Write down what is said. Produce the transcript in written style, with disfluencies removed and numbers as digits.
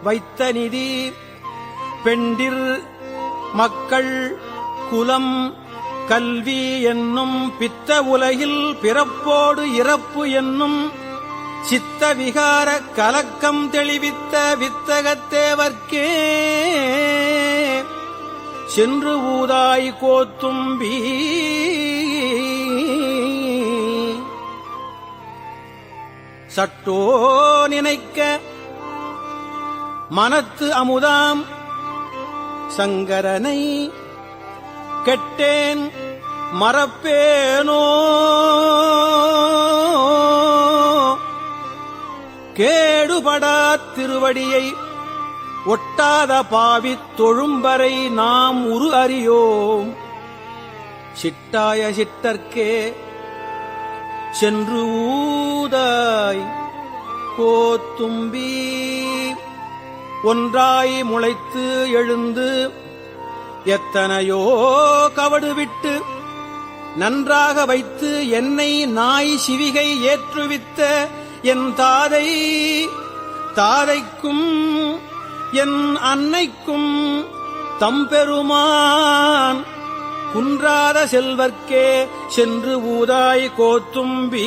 வைத்த நிதி பெண்டிர் மக்கள் குலம் கல்வி என்னும் பித்த உலகில் பிறப்போடு இறப்பு என்னும் சித்த விகார கலக்கம் தெளிவித்த வித்தகத்தேவர்க்கே சென்று ஊதாய் கோத்தும்பி சட்டோ நினைக்க மனத்து அமுதாம் சங்கரனை கெட்டேன் மறப்பேனோ கேடுபடா திருவடியை ஒட்டாத பாவித் தொழும்பரை நாம் உரு அறியோம் சிட்டாய சிட்டர்க்கே சென்று ஊதாய் கோத்தும்பி ஒன்றாய் முளைத்து எழுந்து எத்தனையோ கவடுவிட்டு நன்றாக வைத்து என்னை நாய் சிவிகை ஏற்றுவித்த என் தாதைக்கும் என் அன்னைக்கும் தம்பெருமான் குன்றாத செல்வர்க்கே சென்று ஊதாய் கோத்தும்பி